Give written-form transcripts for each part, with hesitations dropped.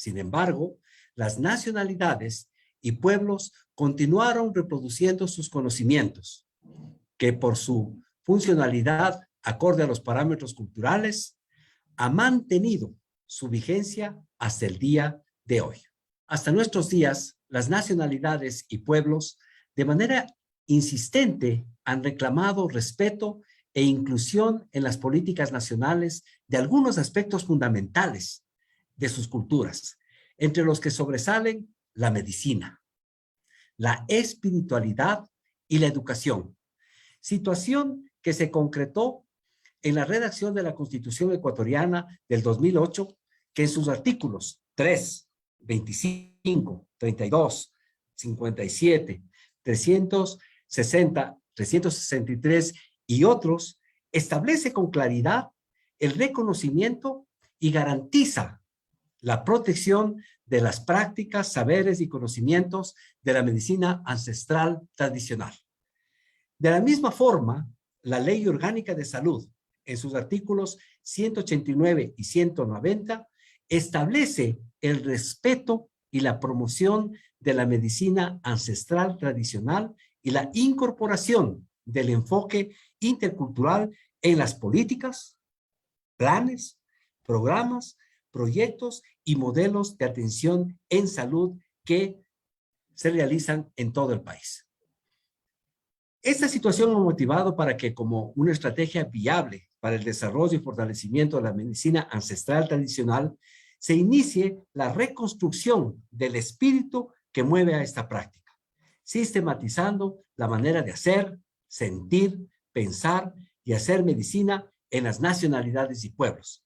Sin embargo, las nacionalidades y pueblos continuaron reproduciendo sus conocimientos, que por su funcionalidad acorde a los parámetros culturales, ha mantenido su vigencia hasta el día de hoy. Hasta nuestros días, las nacionalidades y pueblos, de manera insistente, han reclamado respeto e inclusión en las políticas nacionales de algunos aspectos fundamentales de sus culturas, entre los que sobresalen la medicina, la espiritualidad y la educación, situación que se concretó en la redacción de la Constitución ecuatoriana del 2008, que en sus artículos 3, 25, 32, 57, 360, 363 y otros, establece con claridad el reconocimiento y garantiza la protección de las prácticas, saberes y conocimientos de la medicina ancestral tradicional. De la misma forma, la Ley Orgánica de Salud, en sus artículos 189 y 190, establece el respeto y la promoción de la medicina ancestral tradicional y la incorporación del enfoque intercultural en las políticas, planes, programas, proyectos y modelos de atención en salud que se realizan en todo el país. Esta situación ha motivado para que, como una estrategia viable para el desarrollo y fortalecimiento de la medicina ancestral tradicional, se inicie la reconstrucción del espíritu que mueve a esta práctica, sistematizando la manera de hacer, sentir, pensar y hacer medicina en las nacionalidades y pueblos,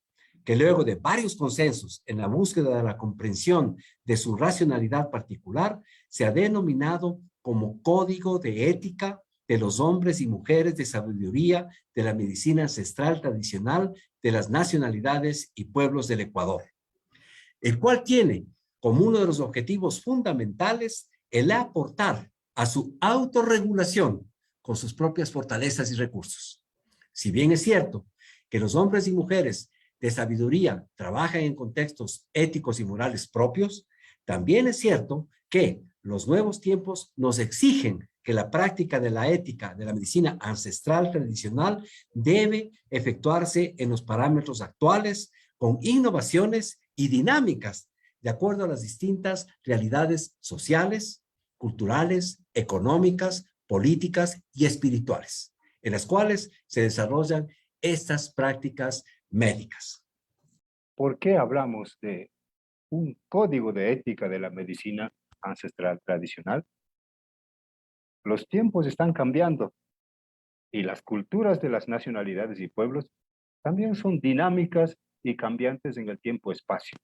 que luego de varios consensos en la búsqueda de la comprensión de su racionalidad particular, se ha denominado como Código de Ética de los hombres y mujeres de sabiduría de la medicina ancestral tradicional de las nacionalidades y pueblos del Ecuador, el cual tiene como uno de los objetivos fundamentales el aportar a su autorregulación con sus propias fortalezas y recursos. Si bien es cierto que los hombres y mujeres de sabiduría trabajan en contextos éticos y morales propios, también es cierto que los nuevos tiempos nos exigen que la práctica de la ética de la medicina ancestral tradicional debe efectuarse en los parámetros actuales con innovaciones y dinámicas de acuerdo a las distintas realidades sociales, culturales, económicas, políticas y espirituales, en las cuales se desarrollan estas prácticas médicas. ¿Por qué hablamos de un código de ética de la medicina ancestral tradicional? Los tiempos están cambiando y las culturas de las nacionalidades y pueblos también son dinámicas y cambiantes en el tiempo-espacio.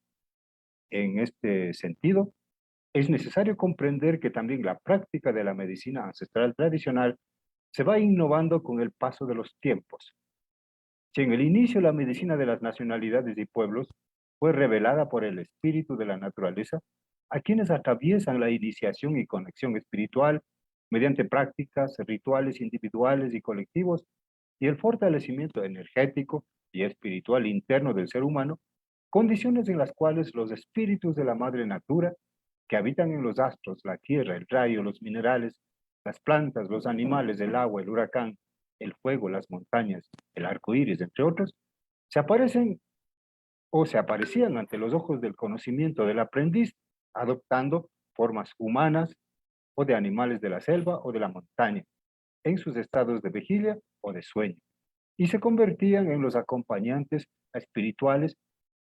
En este sentido, es necesario comprender que también la práctica de la medicina ancestral tradicional se va innovando con el paso de los tiempos. Si en el inicio la medicina de las nacionalidades y pueblos fue revelada por el espíritu de la naturaleza, a quienes atraviesan la iniciación y conexión espiritual mediante prácticas, rituales individuales y colectivos y el fortalecimiento energético y espiritual interno del ser humano, condiciones en las cuales los espíritus de la madre natura, que habitan en los astros, la tierra, el rayo, los minerales, las plantas, los animales, el agua, el huracán, el fuego, las montañas, el arco iris, entre otros, se aparecen o se aparecían ante los ojos del conocimiento del aprendiz, adoptando formas humanas o de animales de la selva o de la montaña, en sus estados de vigilia o de sueño, y se convertían en los acompañantes espirituales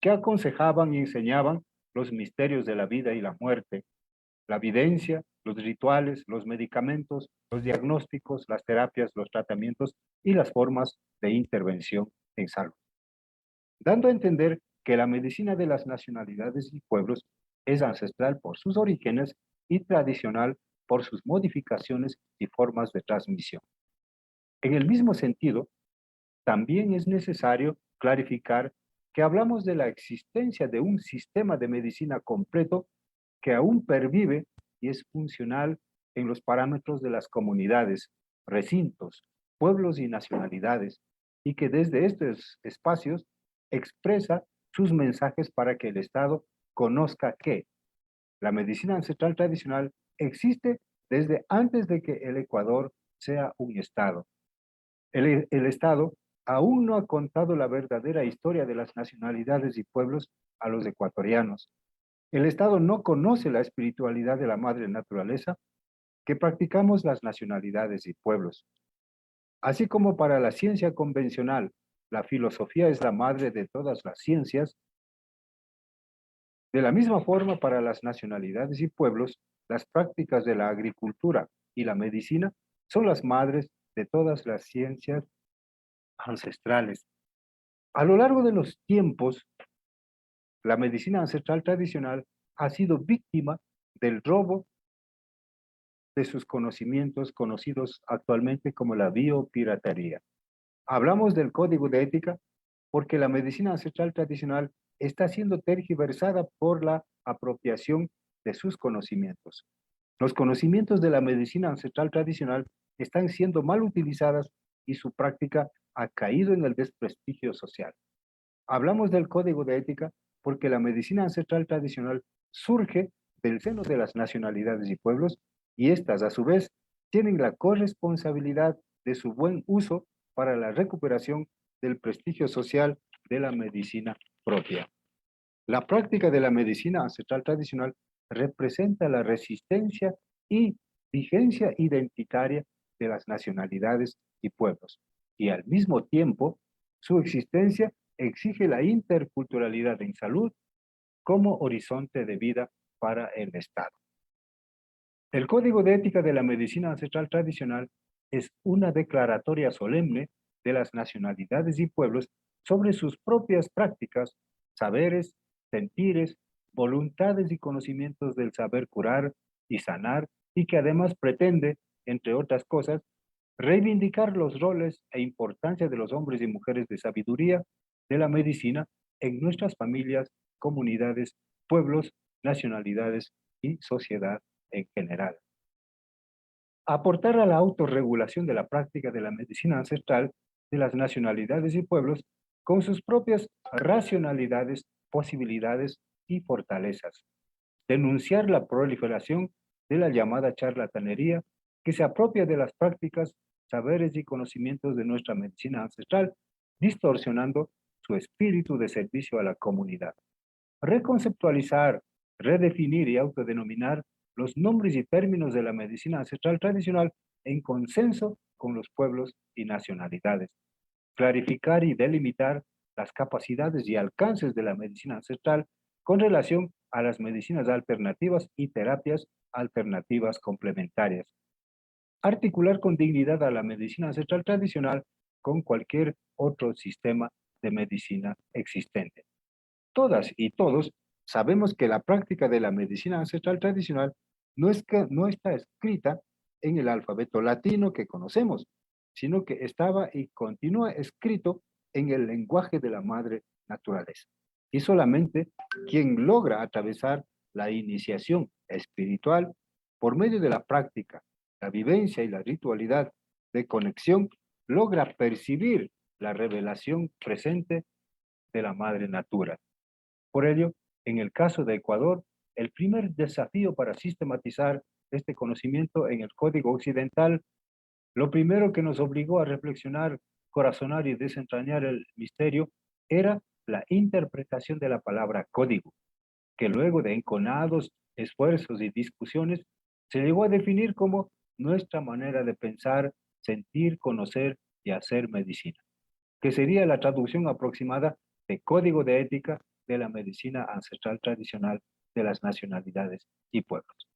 que aconsejaban y enseñaban los misterios de la vida y la muerte, la evidencia, los rituales, los medicamentos, los diagnósticos, las terapias, los tratamientos y las formas de intervención en salud, dando a entender que la medicina de las nacionalidades y pueblos es ancestral por sus orígenes y tradicional por sus modificaciones y formas de transmisión. En el mismo sentido, también es necesario clarificar que hablamos de la existencia de un sistema de medicina completo que aún pervive y es funcional en los parámetros de las comunidades, recintos, pueblos y nacionalidades, y que desde estos espacios expresa sus mensajes para que el Estado conozca que la medicina ancestral tradicional existe desde antes de que el Ecuador sea un Estado. El Estado aún no ha contado la verdadera historia de las nacionalidades y pueblos a los ecuatorianos. El Estado no conoce la espiritualidad de la madre naturaleza que practicamos las nacionalidades y pueblos. Así como para la ciencia convencional, la filosofía es la madre de todas las ciencias, de la misma forma para las nacionalidades y pueblos, las prácticas de la agricultura y la medicina son las madres de todas las ciencias ancestrales. A lo largo de los tiempos, la medicina ancestral tradicional ha sido víctima del robo de sus conocimientos conocidos actualmente como la biopiratería. Hablamos del código de ética porque la medicina ancestral tradicional está siendo tergiversada por la apropiación de sus conocimientos. Los conocimientos de la medicina ancestral tradicional están siendo mal utilizadas y su práctica ha caído en el desprestigio social. Hablamos del código de ética porque la medicina ancestral tradicional surge del seno de las nacionalidades y pueblos y estas, a su vez, tienen la corresponsabilidad de su buen uso para la recuperación del prestigio social de la medicina propia. La práctica de la medicina ancestral tradicional representa la resistencia y vigencia identitaria de las nacionalidades y pueblos, y al mismo tiempo su existencia exige la interculturalidad en salud como horizonte de vida para el Estado. El Código de Ética de la Medicina Ancestral Tradicional es una declaratoria solemne de las nacionalidades y pueblos sobre sus propias prácticas, saberes, sentires, voluntades y conocimientos del saber curar y sanar, y que además pretende, entre otras cosas, reivindicar los roles e importancia de los hombres y mujeres de sabiduría de la medicina en nuestras familias, comunidades, pueblos, nacionalidades y sociedad en general. Aportar a la autorregulación de la práctica de la medicina ancestral de las nacionalidades y pueblos con sus propias racionalidades, posibilidades y fortalezas. Denunciar la proliferación de la llamada charlatanería que se apropia de las prácticas, saberes y conocimientos de nuestra medicina ancestral, distorsionando su espíritu de servicio a la comunidad. Reconceptualizar, redefinir y autodenominar los nombres y términos de la medicina ancestral tradicional en consenso con los pueblos y nacionalidades. Clarificar y delimitar las capacidades y alcances de la medicina ancestral con relación a las medicinas alternativas y terapias alternativas complementarias. Articular con dignidad a la medicina ancestral tradicional con cualquier otro sistema de medicina existente. Todas y todos sabemos que la práctica de la medicina ancestral tradicional no está escrita en el alfabeto latino que conocemos, sino que estaba y continúa escrito en el lenguaje de la madre naturaleza. Y solamente quien logra atravesar la iniciación espiritual por medio de la práctica, la vivencia y la ritualidad de conexión, logra percibir la revelación presente de la madre natura. Por ello, en el caso de Ecuador, el primer desafío para sistematizar este conocimiento en el Código Occidental, lo primero que nos obligó a reflexionar, corazonar y desentrañar el misterio era la interpretación de la palabra código, que luego de enconados esfuerzos y discusiones se llegó a definir como nuestra manera de pensar, sentir, conocer y hacer medicina, que sería la traducción aproximada de código de ética de la medicina ancestral tradicional de las nacionalidades y pueblos.